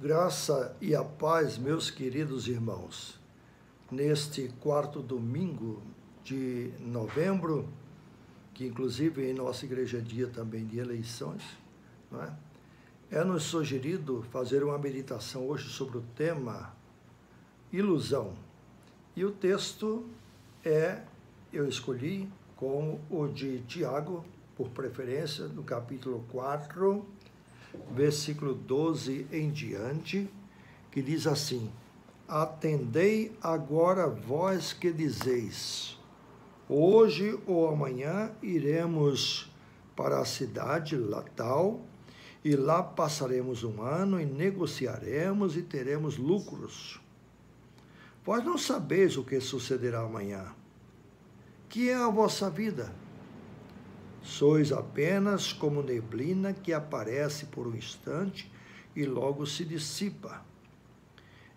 Graça e a paz, meus queridos irmãos. Neste quarto domingo de novembro, que inclusive em nossa igreja é dia também de eleições, não é? É-nos sugerido fazer uma meditação hoje sobre o tema ilusão. E o texto eu escolhi como o de Tiago, por preferência, no capítulo 4, versículo 12 em diante, que diz assim: Atendei agora vós que dizeis, hoje ou amanhã iremos para a cidade tal, e lá passaremos um ano e negociaremos e teremos lucros. Vós não sabeis o que sucederá amanhã. Que é a vossa vida? Sois apenas como neblina que aparece por um instante e logo se dissipa.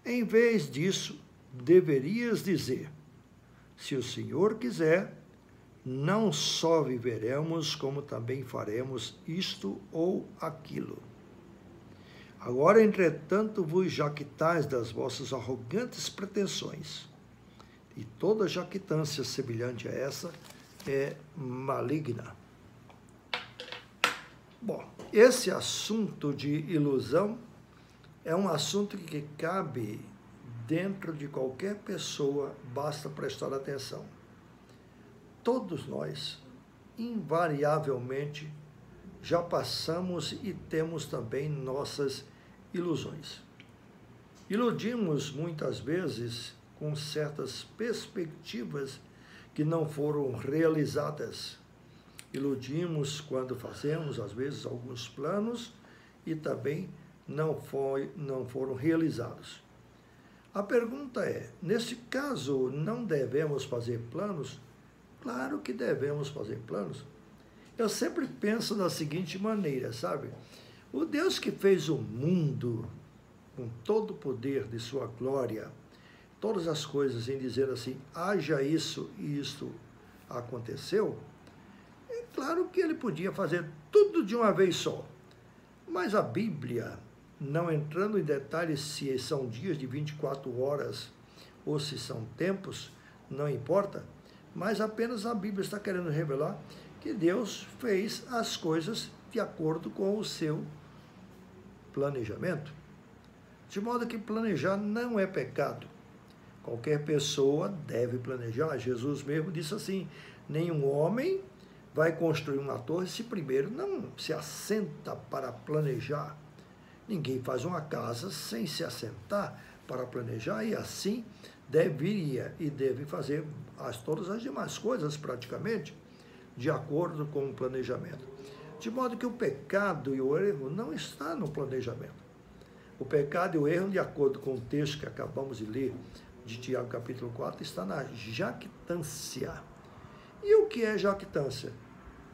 Em vez disso, deverias dizer: se o Senhor quiser, não só viveremos, como também faremos isto ou aquilo. Agora, entretanto, vos jactais das vossas arrogantes pretensões, e toda jactância semelhante a essa é maligna. Bom, esse assunto de ilusão é um assunto que cabe dentro de qualquer pessoa, basta prestar atenção. Todos nós, invariavelmente, já passamos e temos também nossas ilusões. Iludimos muitas vezes com certas perspectivas que não foram realizadas. Iludimos quando fazemos, às vezes, alguns planos e também não foram realizados. A pergunta é, nesse caso, não devemos fazer planos? Claro que devemos fazer planos. Eu sempre penso da seguinte maneira, sabe? O Deus que fez o mundo com todo o poder de sua glória, todas as coisas em dizer assim, haja isso e isto aconteceu, é claro que ele podia fazer tudo de uma vez só. Mas a Bíblia, não entrando em detalhes se são dias de 24 horas ou se são tempos, não importa, mas apenas a Bíblia está querendo revelar que Deus fez as coisas de acordo com o seu planejamento. De modo que planejar não é pecado. Qualquer pessoa deve planejar. Jesus mesmo disse assim, nenhum homem vai construir uma torre se primeiro não se assenta para planejar. Ninguém faz uma casa sem se assentar para planejar e assim deveria e deve fazer todas as demais coisas praticamente de acordo com o planejamento. De modo que o pecado e o erro não está no planejamento. O pecado e o erro, de acordo com o texto que acabamos de ler de Tiago capítulo 4, está na jactância. E o que é jactância?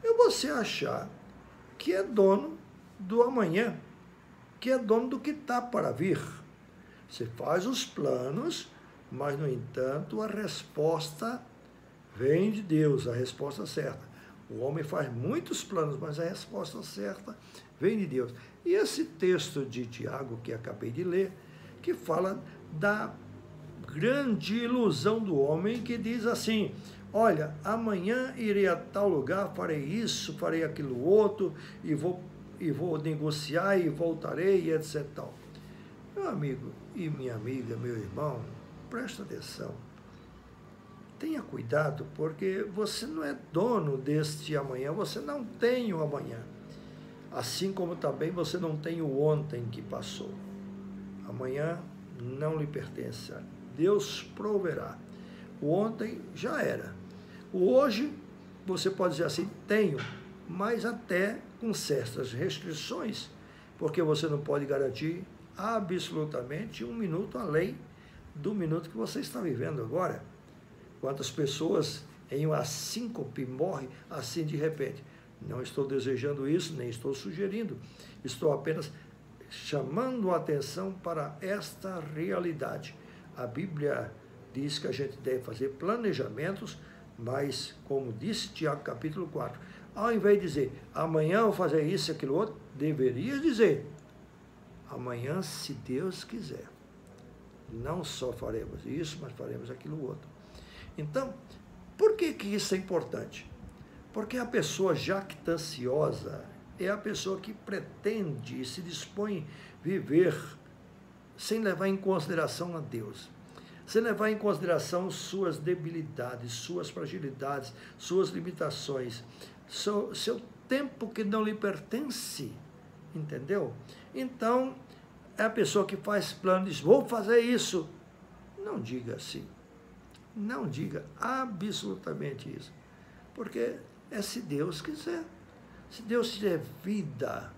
É você achar que é dono do amanhã, que é dono do que está para vir. Você faz os planos, mas, no entanto, a resposta vem de Deus, a resposta certa. O homem faz muitos planos, mas a resposta certa vem de Deus. E esse texto de Tiago, que acabei de ler, que fala da grande ilusão do homem, que diz assim, olha, amanhã irei a tal lugar, farei isso, farei aquilo outro, e vou negociar e voltarei, e etc. Tal. Meu amigo e minha amiga, meu irmão, presta atenção. Tenha cuidado, porque você não é dono deste amanhã, você não tem o amanhã. Assim como também você não tem o ontem que passou. Amanhã não lhe pertence. Deus proverá. O ontem já era. O hoje, você pode dizer assim, tenho, mas até com certas restrições, porque você não pode garantir absolutamente um minuto além do minuto que você está vivendo agora. Quantas pessoas em uma síncope morrem assim de repente? Não estou desejando isso, nem estou sugerindo. Estou apenas chamando a atenção para esta realidade. A Bíblia diz que a gente deve fazer planejamentos, mas, como disse Tiago capítulo 4, ao invés de dizer, amanhã eu vou fazer isso e aquilo outro, deveria dizer, amanhã, se Deus quiser. Não só faremos isso, mas faremos aquilo outro. Então, por que isso é importante? Porque a pessoa jactanciosa é a pessoa que pretende e se dispõe a viver sem levar em consideração a Deus, sem levar em consideração suas debilidades, suas fragilidades, suas limitações, seu tempo que não lhe pertence, entendeu? Então, é a pessoa que faz plano e diz, vou fazer isso. Não diga assim, não diga absolutamente isso, porque é se Deus quiser. Se Deus te der vida,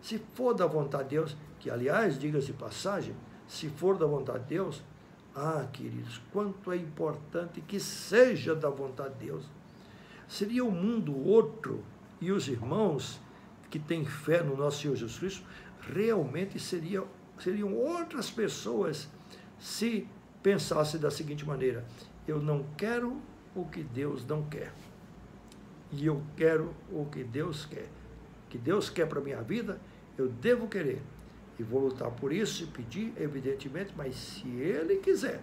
se for da vontade de Deus, que aliás, diga-se de passagem, se for da vontade de Deus, queridos, quanto é importante que seja da vontade de Deus. Seria o mundo outro e os irmãos que têm fé no nosso Senhor Jesus Cristo, realmente seriam outras pessoas se pensassem da seguinte maneira, eu não quero o que Deus não quer. E eu quero o que Deus quer. O que Deus quer para a minha vida, eu devo querer. E vou lutar por isso e pedir, evidentemente, mas se Ele quiser,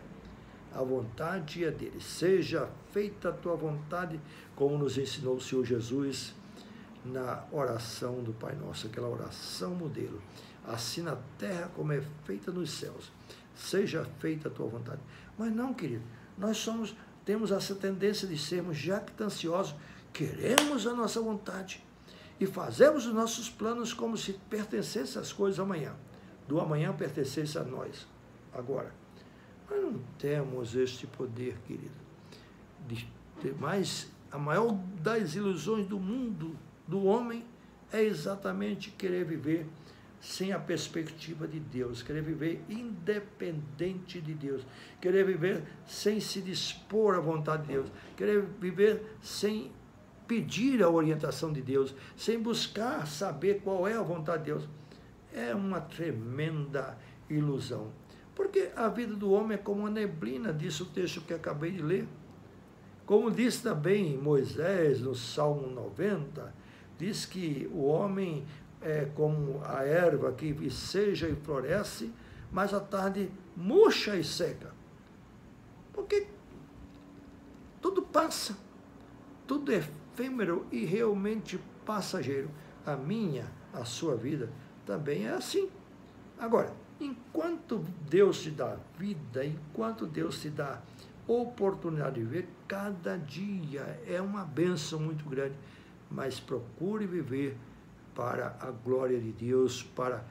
a vontade é dele. Seja feita a tua vontade, como nos ensinou o Senhor Jesus na oração do Pai Nosso, aquela oração modelo. Assim na terra como é feita nos céus. Seja feita a tua vontade. Mas não, querido, nós temos essa tendência de sermos jactanciosos, queremos a nossa vontade e fazemos os nossos planos como se pertencesse às coisas amanhã, do amanhã pertencesse a nós, agora. Nós não temos este poder, querido, mas a maior das ilusões do mundo, do homem, é exatamente querer viver sem a perspectiva de Deus, querer viver independente de Deus, querer viver sem se dispor à vontade de Deus, querer viver sem pedir a orientação de Deus, sem buscar saber qual é a vontade de Deus. É uma tremenda ilusão, porque a vida do homem é como uma neblina, disse o texto que acabei de ler. Como disse também Moisés no Salmo 90, diz que o homem é como a erva que viceja e floresce, mas à tarde murcha e seca. Porque tudo passa, tudo é efêmero e realmente passageiro. A sua vida também é assim. Agora, enquanto Deus te dá vida, enquanto Deus te dá oportunidade de viver, cada dia é uma bênção muito grande, mas procure viver para a glória de Deus, para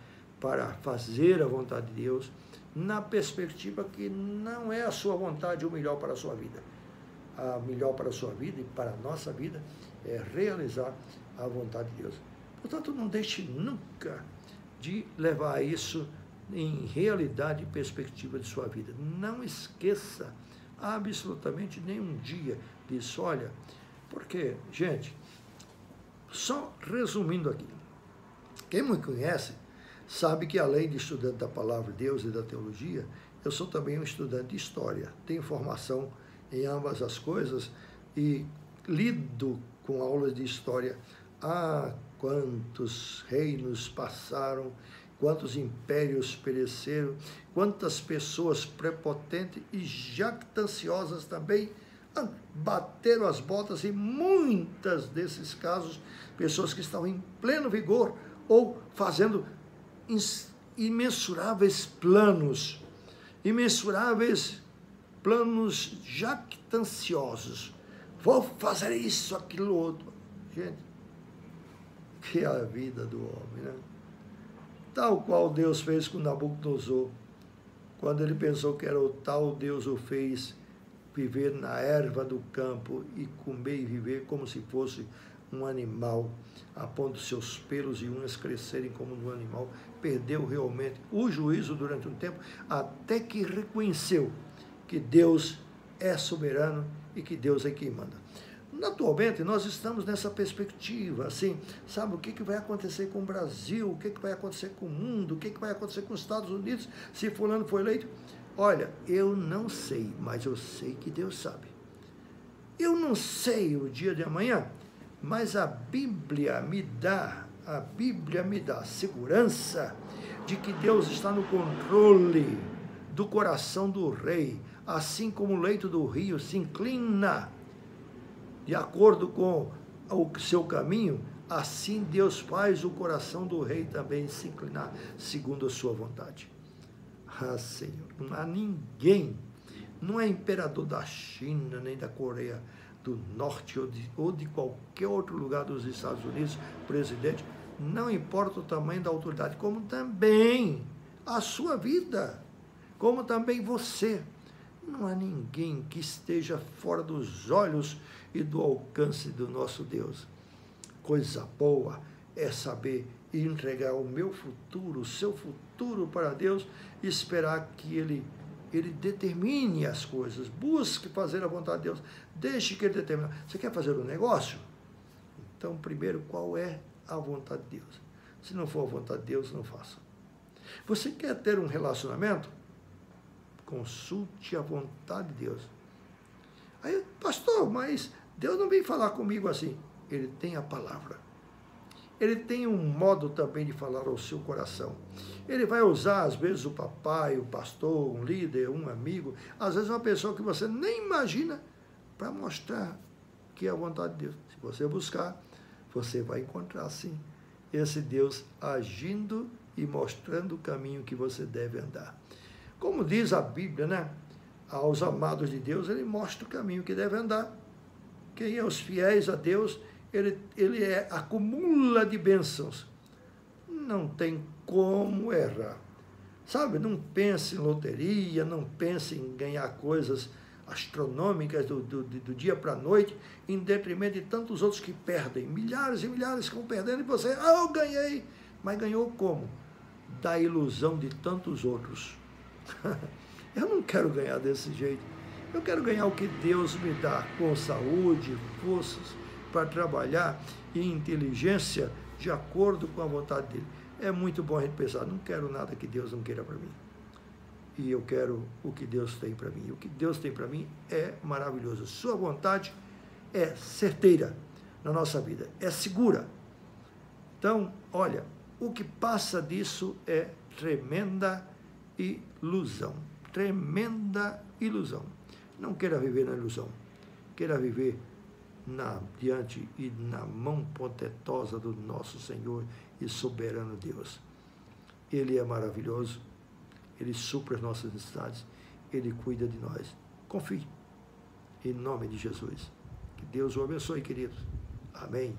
fazer a vontade de Deus, na perspectiva que não é a sua vontade o melhor para a sua vida. A melhor para a sua vida e para a nossa vida é realizar a vontade de Deus. Portanto, não deixe nunca de levar isso em realidade e perspectiva de sua vida. Não esqueça absolutamente nenhum dia disso. Olha, porque, gente, só resumindo aqui, quem me conhece sabe que além de estudante da palavra de Deus e da teologia, eu sou também um estudante de história, tenho formação em ambas as coisas e lido com aulas de história. Quantos reinos passaram, quantos impérios pereceram, quantas pessoas prepotentes e jactanciosas também bateram as botas, e muitas desses casos, pessoas que estavam em pleno vigor ou fazendo imensuráveis planos jactanciosos. Vou fazer isso, aquilo, outro. Gente, que é a vida do homem, né? Tal qual Deus fez com Nabucodonosor, quando ele pensou que era o tal Deus, o fez viver na erva do campo e comer e viver como se fosse um animal, a ponto de seus pelos e unhas crescerem como no animal. Perdeu realmente o juízo durante um tempo, até que reconheceu que Deus é soberano e que Deus é quem manda. Atualmente, nós estamos nessa perspectiva, assim, sabe, o que vai acontecer com o Brasil, o que vai acontecer com o mundo, o que vai acontecer com os Estados Unidos, se fulano foi eleito? Olha, eu não sei, mas eu sei que Deus sabe. Eu não sei o dia de amanhã, mas a Bíblia me dá segurança de que Deus está no controle do coração do rei, assim como o leito do rio se inclina de acordo com o seu caminho, assim Deus faz o coração do rei também se inclinar segundo a sua vontade. Ah, Senhor, não há ninguém, não é imperador da China, nem da Coreia do Norte ou de qualquer outro lugar dos Estados Unidos, presidente, não importa o tamanho da autoridade, como também a sua vida, como também você. Não há ninguém que esteja fora dos olhos e do alcance do nosso Deus. Coisa boa é saber entregar o meu futuro, o seu futuro para Deus e esperar que Ele determine as coisas, busque fazer a vontade de Deus, deixe que Ele determine. Você quer fazer um negócio? Então, primeiro, qual é a vontade de Deus? Se não for a vontade de Deus, não faça. Você quer ter um relacionamento? Consulte a vontade de Deus. Aí, pastor, mas Deus não vem falar comigo assim. Ele tem a palavra. Ele tem um modo também de falar ao seu coração. Ele vai usar, às vezes, o papai, o pastor, um líder, um amigo, às vezes uma pessoa que você nem imagina, para mostrar que é a vontade de Deus. Se você buscar, você vai encontrar, sim, esse Deus agindo e mostrando o caminho que você deve andar. Como diz a Bíblia, né? Aos amados de Deus, Ele mostra o caminho que deve andar. Quem é os fiéis a Deus, ele acumula de bênçãos. Não tem como errar. Sabe, não pense em loteria, não pense em ganhar coisas astronômicas do dia para a noite, em detrimento de tantos outros que perdem. Milhares e milhares que vão perdendo e você, eu ganhei. Mas ganhou como? Da ilusão de tantos outros. Eu não quero ganhar desse jeito. Eu quero ganhar o que Deus me dá, com saúde, forças para trabalhar e inteligência de acordo com a vontade dele. É muito bom a gente pensar, não quero nada que Deus não queira para mim. E eu quero o que Deus tem para mim. O que Deus tem para mim é maravilhoso. Sua vontade é certeira na nossa vida, é segura. Então, olha, o que passa disso é tremenda ilusão. Tremenda ilusão. Não queira viver na ilusão. Queira viver diante e na mão potetosa do nosso Senhor e soberano Deus. Ele é maravilhoso. Ele supre as nossas necessidades. Ele cuida de nós. Confie. Em nome de Jesus. Que Deus o abençoe, queridos. Amém.